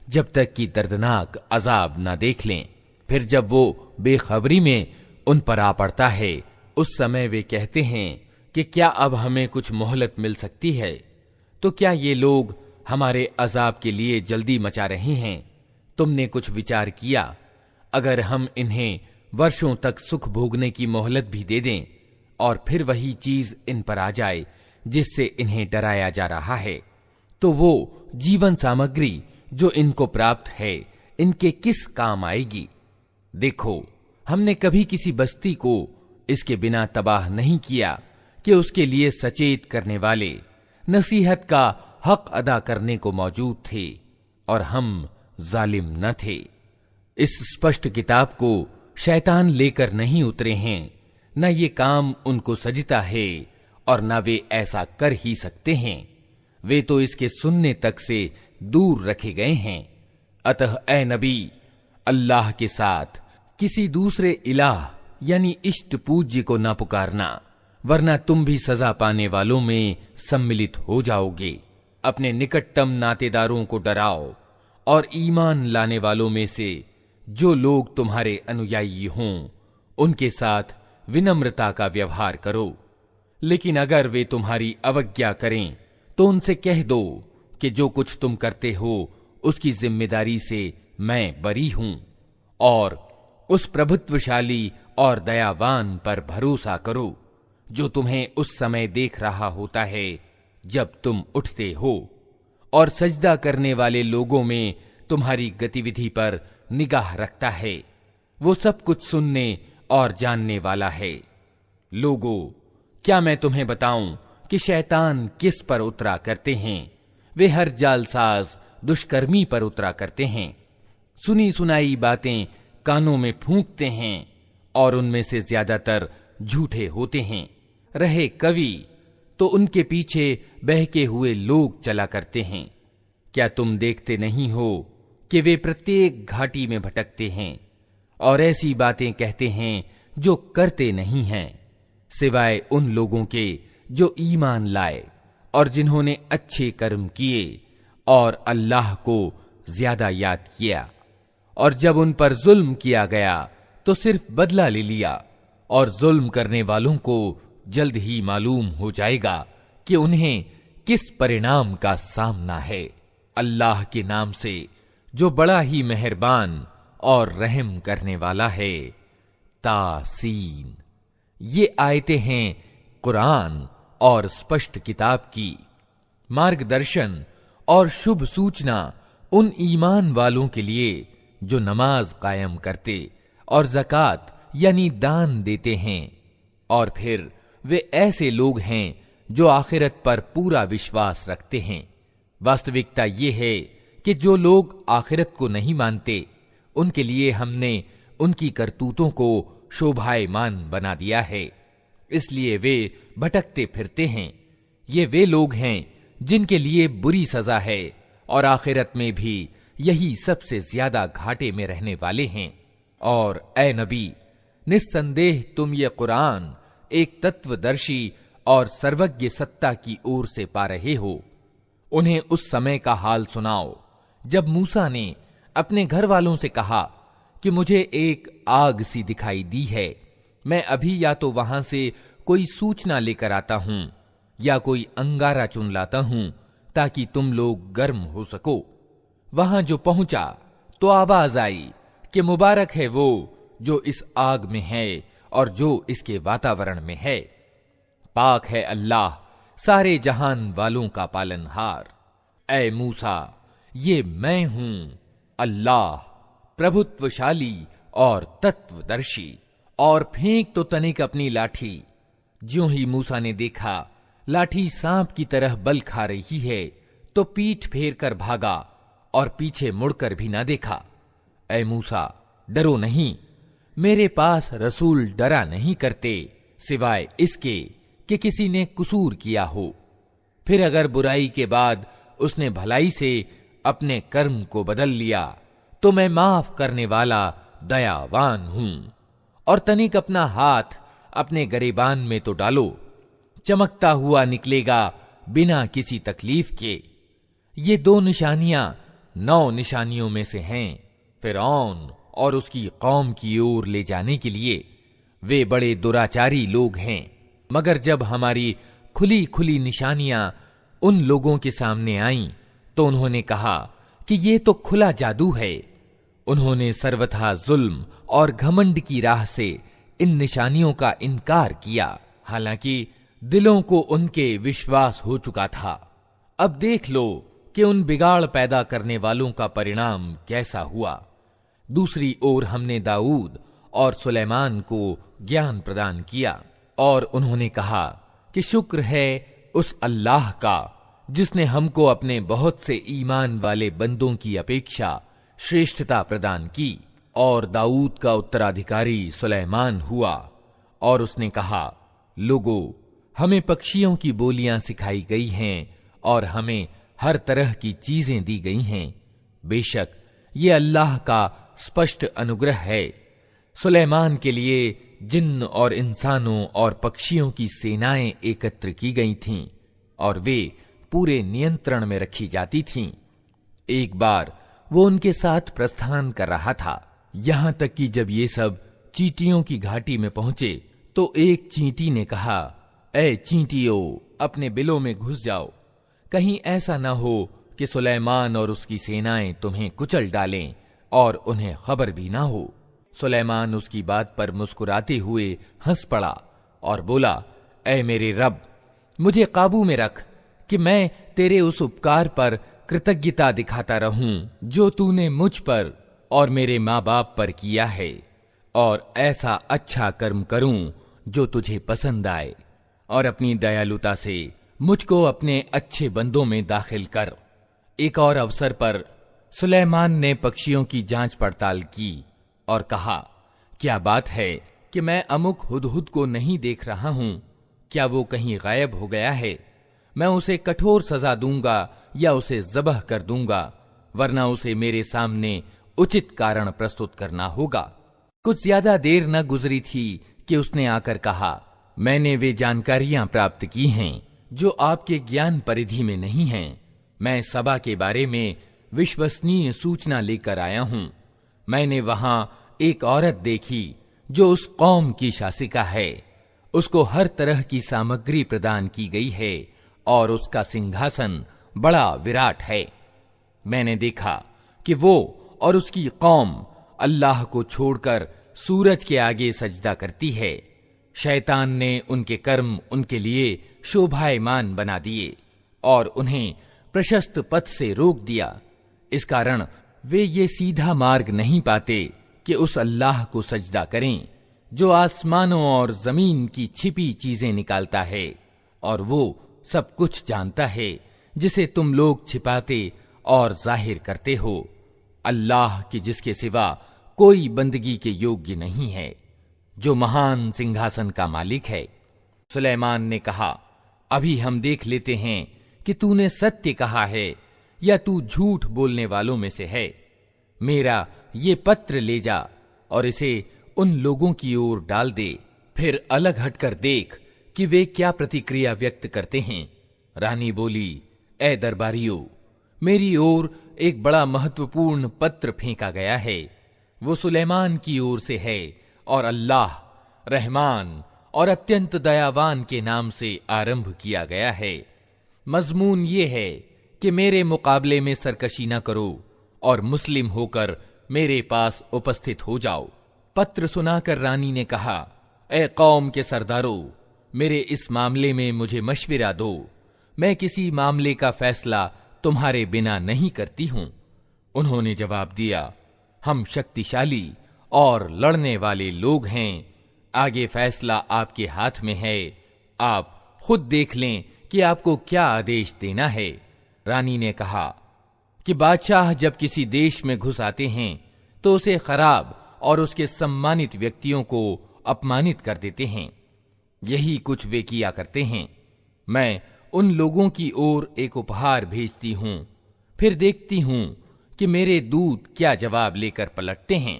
जब तक कि दर्दनाक अजाब न देख लें। फिर जब वो बेखबरी में उन पर आ पड़ता है, उस समय वे कहते हैं कि क्या अब हमें कुछ मोहलत मिल सकती है? तो क्या ये लोग हमारे अजाब के लिए जल्दी मचा रहे हैं? तुमने कुछ विचार किया? अगर हम इन्हें वर्षों तक सुख भोगने की मोहलत भी दे दें और फिर वही चीज इन पर आ जाए जिससे इन्हें डराया जा रहा है, तो वो जीवन सामग्री जो इनको प्राप्त है इनके किस काम आएगी? देखो, हमने कभी किसी बस्ती को इसके बिना तबाह नहीं किया कि उसके लिए सचेत करने वाले नसीहत का हक अदा करने को मौजूद थे और हम जालिम न थे। इस स्पष्ट किताब को शैतान लेकर नहीं उतरे हैं, न ये काम उनको सजता है और न वे ऐसा कर ही सकते हैं। वे तो इसके सुनने तक से दूर रखे गए हैं। अतः ए नबी, अल्लाह के साथ किसी दूसरे इलाह यानी इष्ट पूज्य को न पुकारना, वरना तुम भी सजा पाने वालों में सम्मिलित हो जाओगे। अपने निकटतम नातेदारों को डराओ और ईमान लाने वालों में से जो लोग तुम्हारे अनुयायी हों उनके साथ विनम्रता का व्यवहार करो। लेकिन अगर वे तुम्हारी अवज्ञा करें तो उनसे कह दो कि जो कुछ तुम करते हो उसकी जिम्मेदारी से मैं बरी हूं, और उस प्रभुत्वशाली और दयावान पर भरोसा करो जो तुम्हें उस समय देख रहा होता है जब तुम उठते हो, और सजदा करने वाले लोगों में तुम्हारी गतिविधि पर निगाह रखता है। वो सब कुछ सुनने और जानने वाला है। लोगों, क्या मैं तुम्हें बताऊं कि शैतान किस पर उतरा करते हैं? वे हर जालसाज दुष्कर्मी पर उतरा करते हैं। सुनी सुनाई बातें कानों में फूंकते हैं और उनमें से ज्यादातर झूठे होते हैं। रहे कवि तो उनके पीछे बहके हुए लोग चला करते हैं। क्या तुम देखते नहीं हो कि वे प्रत्येक घाटी में भटकते हैं और ऐसी बातें कहते हैं जो करते नहीं हैं, सिवाय उन लोगों के जो ईमान लाए और जिन्होंने अच्छे कर्म किए और अल्लाह को ज्यादा याद किया। और जब उन पर जुल्म किया गया तो सिर्फ बदला ले लिया, और जुल्म करने वालों को जल्द ही मालूम हो जाएगा कि उन्हें किस परिणाम का सामना है। अल्लाह के नाम से जो बड़ा ही मेहरबान और रहम करने वाला है। तासीन। ये आयतें हैं कुरान और स्पष्ट किताब की। मार्गदर्शन और शुभ सूचना उन ईमान वालों के लिए जो नमाज कायम करते और ज़कात यानी दान देते हैं, और फिर वे ऐसे लोग हैं जो आखिरत पर पूरा विश्वास रखते हैं। वास्तविकता ये है कि जो लोग आखिरत को नहीं मानते उनके लिए हमने उनकी करतूतों को शोभायमान बना दिया है, इसलिए वे भटकते फिरते हैं। ये वे लोग हैं जिनके लिए बुरी सजा है और आखिरत में भी यही सबसे ज्यादा घाटे में रहने वाले हैं। और ए नबी, निस्संदेह तुम ये कुरान एक तत्वदर्शी और सर्वज्ञ सत्ता की ओर से पा रहे हो। उन्हें उस समय का हाल सुनाओ जब मूसा ने अपने घर वालों से कहा कि मुझे एक आग सी दिखाई दी है, मैं अभी या तो वहां से कोई सूचना लेकर आता हूं या कोई अंगारा चुन लाता हूं ताकि तुम लोग गर्म हो सको। वहां जो पहुंचा तो आवाज आई कि मुबारक है वो जो इस आग में है और जो इसके वातावरण में है। पाक है अल्लाह सारे जहान वालों का पालनहार। ऐ मूसा, ये मैं हूं अल्लाह, प्रभुत्वशाली और तत्वदर्शी। और फेंक तो तनिक अपनी लाठी। ज्यों ही मूसा ने देखा लाठी सांप की तरह बल खा रही है तो पीठ फेर कर भागा और पीछे मुड़कर भी ना देखा। ऐ मूसा, डरो नहीं, मेरे पास रसूल डरा नहीं करते सिवाय इसके कि किसी ने कसूर किया हो, फिर अगर बुराई के बाद उसने भलाई से अपने कर्म को बदल लिया तो मैं माफ करने वाला दयावान हूं। और तनिक अपना हाथ अपने गरेबान में तो डालो, चमकता हुआ निकलेगा बिना किसी तकलीफ के। ये 2 निशानियां 9 निशानियों में से हैं फिरौन और उसकी कौम की ओर ले जाने के लिए। वे बड़े दुराचारी लोग हैं, मगर जब हमारी खुली खुली निशानियां उन लोगों के सामने आईं तो उन्होंने कहा कि ये तो खुला जादू है। उन्होंने सर्वथा जुल्म और घमंड की राह से इन निशानियों का इनकार किया, हालांकि दिलों को उनके विश्वास हो चुका था। अब देख लो कि उन बिगाड़ पैदा करने वालों का परिणाम कैसा हुआ। दूसरी ओर हमने दाऊद और सुलेमान को ज्ञान प्रदान किया और उन्होंने कहा कि शुक्र है उस अल्लाह का जिसने हमको अपने बहुत से ईमान वाले बंदों की अपेक्षा श्रेष्ठता प्रदान की। और दाऊद का उत्तराधिकारी सुलेमान हुआ और उसने कहा, लोगों, हमें पक्षियों की बोलियां सिखाई गई हैं और हमें हर तरह की चीजें दी गई हैं। बेशक ये अल्लाह का स्पष्ट अनुग्रह है। सुलेमान के लिए जिन्न और इंसानों और पक्षियों की सेनाएं एकत्र की गई थीं और वे पूरे नियंत्रण में रखी जाती थीं। एक बार वो उनके साथ प्रस्थान कर रहा था, यहां तक कि जब ये सब चींटियों की घाटी में पहुंचे तो एक चींटी ने कहा, ऐ चींटियों, अपने बिलों में घुस जाओ, कहीं ऐसा न हो कि सुलेमान और उसकी सेनाएं तुम्हें कुचल डालें और उन्हें खबर भी ना हो। सुलेमान उसकी बात पर मुस्कुराते हुए हंस पड़ा और बोला, ऐ मेरे रब, मुझे काबू में रख कि मैं तेरे उस उपकार पर कृतज्ञता दिखाता रहूं जो तूने मुझ पर और मेरे माँ बाप पर किया है, और ऐसा अच्छा कर्म करूं जो तुझे पसंद आए, और अपनी दयालुता से मुझको अपने अच्छे बंदों में दाखिल कर। एक और अवसर पर सुलेमान ने पक्षियों की जांच पड़ताल की और कहा, क्या बात है कि मैं अमुक हुदहुद को नहीं देख रहा हूं? क्या वो कहीं गायब हो गया है? मैं उसे कठोर सजा दूंगा या उसे ज़बह कर दूंगा, वरना उसे मेरे सामने उचित कारण प्रस्तुत करना होगा। कुछ ज्यादा देर न गुजरी थी कि उसने आकर कहा, मैंने वे जानकारियां प्राप्त की हैं जो आपके ज्ञान परिधि में नहीं हैं। मैं सबा के बारे में विश्वसनीय सूचना लेकर आया हूं। मैंने वहां एक औरत देखी जो उस कौम की शासिका है। उसको हर तरह की सामग्री प्रदान की गई है और उसका सिंहासन बड़ा विराट है। मैंने देखा कि वो और उसकी कौम अल्लाह को छोड़कर सूरज के आगे सजदा करती है। शैतान ने उनके कर्म उनके लिए शोभायमान बना दिए और उन्हें प्रशस्त पथ से रोक दिया। इस कारण वे ये सीधा मार्ग नहीं पाते कि उस अल्लाह को सजदा करें जो आसमानों और जमीन की छिपी चीजें निकालता है, और वो सब कुछ जानता है जिसे तुम लोग छिपाते और जाहिर करते हो। अल्लाह की जिसके सिवा कोई बंदगी के योग्य नहीं है, जो महान सिंहासन का मालिक है। सुलेमान ने कहा, अभी हम देख लेते हैं कि तूने सत्य कहा है या तू झूठ बोलने वालों में से है। मेरा ये पत्र ले जा और इसे उन लोगों की ओर डाल दे, फिर अलग हटकर देख कि वे क्या प्रतिक्रिया व्यक्त करते हैं। रानी बोली, ए दरबारियों, मेरी ओर एक बड़ा महत्वपूर्ण पत्र फेंका गया है। वो सुलेमान की ओर से है और अल्लाह रहमान और अत्यंत दयावान के नाम से आरंभ किया गया है। मजमून ये है कि मेरे मुकाबले में सरकशी न करो और मुस्लिम होकर मेरे पास उपस्थित हो जाओ। पत्र सुनाकर रानी ने कहा, ए कौम के सरदारों, मेरे इस मामले में मुझे मशविरा दो। मैं किसी मामले का फैसला तुम्हारे बिना नहीं करती हूं। उन्होंने जवाब दिया, हम शक्तिशाली और लड़ने वाले लोग हैं। आगे फैसला आपके हाथ में है। आप खुद देख लें कि आपको क्या आदेश देना है। रानी ने कहा कि बादशाह जब किसी देश में घुस आते हैं तो उसे खराब और उसके सम्मानित व्यक्तियों को अपमानित कर देते हैं। यही कुछ वे किया करते हैं। मैं उन लोगों की ओर एक उपहार भेजती हूं, फिर देखती हूं कि मेरे दूत क्या जवाब लेकर पलटते हैं।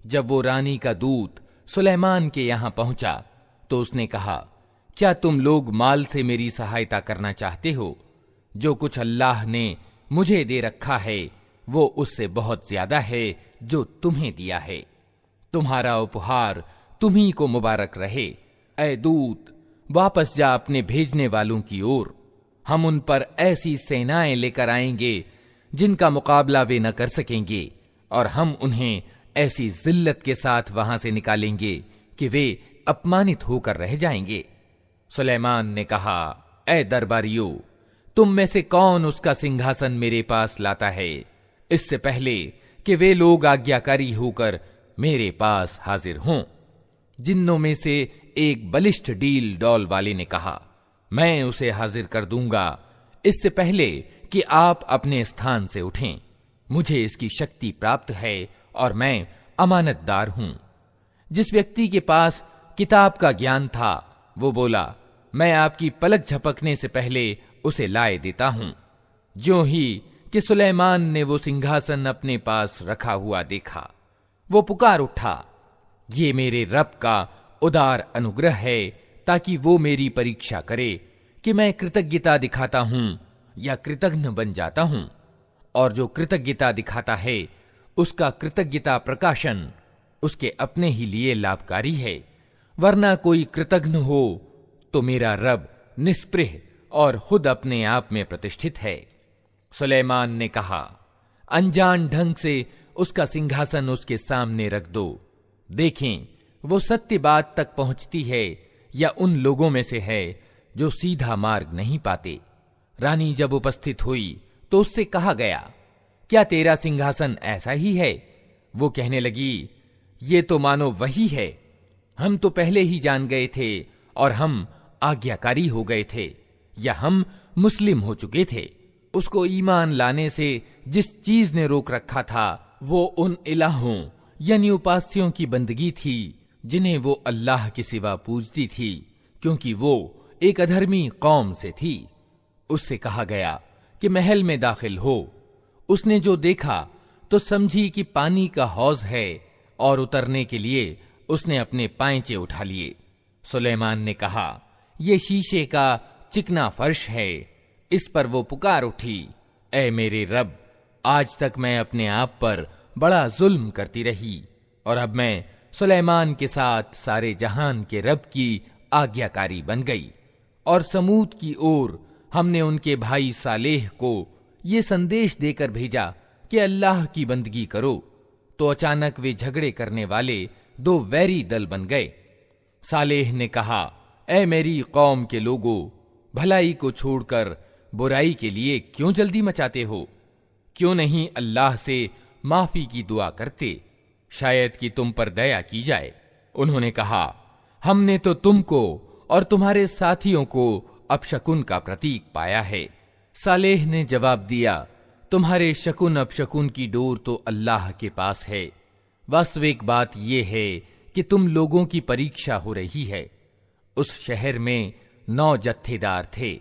जब वो रानी का दूत सुलेमान के यहां पहुंचा तो उसने कहा, क्या तुम लोग माल से मेरी सहायता करना चाहते हो? जो कुछ अल्लाह ने मुझे दे रखा है वो उससे बहुत ज्यादा है जो तुम्हें दिया है। तुम्हारा उपहार तुम्ही को मुबारक रहे। ऐ दूत, वापस जा अपने भेजने वालों की ओर। हम उन पर ऐसी सेनाएं लेकर आएंगे जिनका मुकाबला वे न कर सकेंगे, और हम उन्हें ऐसी जिल्लत के साथ वहां से निकालेंगे कि वे अपमानित होकर रह जाएंगे। सुलेमान ने कहा, ऐ दरबारियों, तुम में से कौन उसका सिंहासन मेरे पास लाता है, इससे पहले कि वे लोग आज्ञाकारी होकर मेरे पास हाजिर हों। जिन्नों में से एक बलिष्ठ डील डौल वाले ने कहा, मैं उसे हाजिर कर दूंगा इससे पहले कि आप अपने स्थान से उठें। मुझे इसकी शक्ति प्राप्त है और मैं अमानतदार हूं। जिस व्यक्ति के पास किताब का ज्ञान था वो बोला, मैं आपकी पलक झपकने से पहले उसे लाए देता हूं। ज्यों ही कि सुलेमान ने वो सिंहासन अपने पास रखा हुआ देखा, वो पुकार उठा, ये मेरे रब का उदार अनुग्रह है, ताकि वो मेरी परीक्षा करे कि मैं कृतज्ञता दिखाता हूं या कृतघ्न बन जाता हूं। और जो कृतज्ञता दिखाता है उसका कृतज्ञता प्रकाशन उसके अपने ही लिए लाभकारी है, वरना कोई कृतघ्न हो तो मेरा रब निस्पृह और खुद अपने आप में प्रतिष्ठित है। सुलेमान ने कहा, अनजान ढंग से उसका सिंहासन उसके सामने रख दो, देखें वो सत्य बात तक पहुंचती है या उन लोगों में से है जो सीधा मार्ग नहीं पाते। रानी जब उपस्थित हुई तो उससे कहा गया, क्या तेरा सिंहासन ऐसा ही है? वो कहने लगी, ये तो मानो वही है। हम तो पहले ही जान गए थे और हम आज्ञाकारी हो गए थे या हम मुस्लिम हो चुके थे। उसको ईमान लाने से जिस चीज ने रोक रखा था वो उन इलाहों यानी उपास्यों की बंदगी थी जिन्हें वो अल्लाह के सिवा पूजती थी, क्योंकि वो एक अधर्मी कौम से थी। उससे कहा गया कि महल में दाखिल हो। उसने जो देखा तो समझी कि पानी का हौज है और उतरने के लिए उसने अपने पांचे उठा लिए। सुलेमान ने कहा, ये शीशे का चिकना फर्श है। इस पर वो पुकार उठी, ऐ मेरे रब, आज तक मैं अपने आप पर बड़ा जुल्म करती रही और अब मैं सुलेमान के साथ सारे जहान के रब की आज्ञाकारी बन गई। और समूद की ओर हमने उनके भाई सालेह को ये संदेश देकर भेजा कि अल्लाह की बंदगी करो, तो अचानक वे झगड़े करने वाले दो वैरी दल बन गए। सालेह ने कहा, ऐ मेरी कौम के लोगों, भलाई को छोड़कर बुराई के लिए क्यों जल्दी मचाते हो? क्यों नहीं अल्लाह से माफी की दुआ करते, शायद कि तुम पर दया की जाए। उन्होंने कहा, हमने तो तुमको और तुम्हारे साथियों को अपशकुन का प्रतीक पाया है। सालेह ने जवाब दिया, तुम्हारे शकुन अपशकुन की डोर तो अल्लाह के पास है। वास्तविक बात यह है कि तुम लोगों की परीक्षा हो रही है। उस शहर में 9 जत्थेदार थे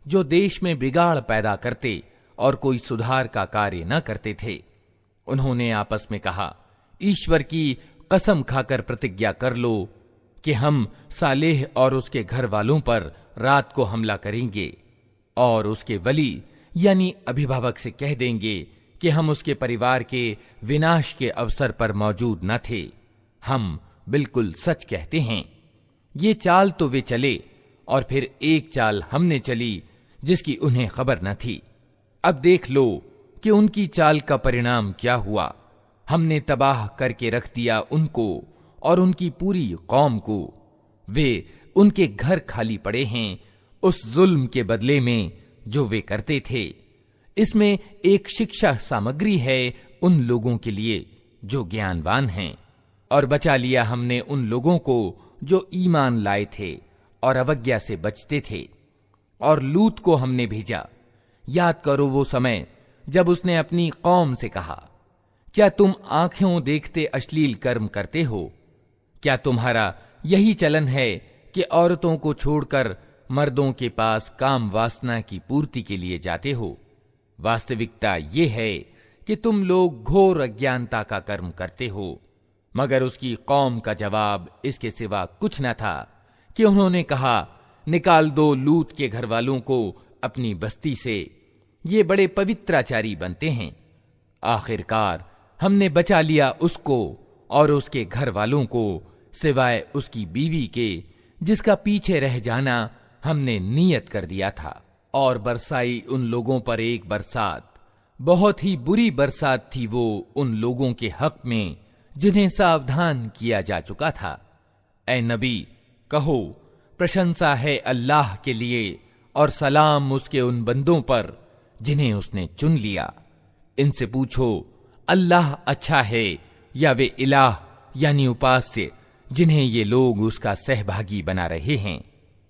जो देश में बिगाड़ पैदा करते और कोई सुधार का कार्य न करते थे। उन्होंने आपस में कहा, ईश्वर की कसम खाकर प्रतिज्ञा कर लो कि हम सालेह और उसके घर वालों पर रात को हमला करेंगे और उसके वली यानी अभिभावक से कह देंगे कि हम उसके परिवार के विनाश के अवसर पर मौजूद न थे। हम बिल्कुल सच कहते हैं। ये चाल तो वे चले और फिर एक चाल हमने चली जिसकी उन्हें खबर न थी। अब देख लो कि उनकी चाल का परिणाम क्या हुआ। हमने तबाह करके रख दिया उनको और उनकी पूरी कौम को। वे उनके घर खाली पड़े हैं उस जुल्म के बदले में जो वे करते थे। इसमें एक शिक्षा सामग्री है उन लोगों के लिए जो ज्ञानवान हैं। और बचा लिया हमने उन लोगों को जो ईमान लाए थे और अवज्ञा से बचते थे। और लूत को हमने भेजा। याद करो वो समय जब उसने अपनी कौम से कहा, क्या तुम आंखों देखते अश्लील कर्म करते हो? क्या तुम्हारा यही चलन है कि औरतों को छोड़कर मर्दों के पास काम वासना की पूर्ति के लिए जाते हो? वास्तविकता ये है कि तुम लोग घोर अज्ञानता का कर्म करते हो। मगर उसकी कौम का जवाब इसके सिवा कुछ न था कि उन्होंने कहा, निकाल दो लूत के घर वालों को अपनी बस्ती से, ये बड़े पवित्राचारी बनते हैं। आखिरकार हमने बचा लिया उसको और उसके घर वालों को सिवाय उसकी बीवी के, जिसका पीछे रह जाना हमने नियत कर दिया था। और बरसाई उन लोगों पर एक बरसात, बहुत ही बुरी बरसात थी वो उन लोगों के हक में जिन्हें सावधान किया जा चुका था। ऐ नबी, कहो, प्रशंसा है अल्लाह के लिए और सलाम उसके उन बंदों पर जिन्हें उसने चुन लिया। इनसे पूछो, अल्लाह अच्छा है या वे इलाह यानी उपास्य जिन्हें ये लोग उसका सहभागी बना रहे हैं।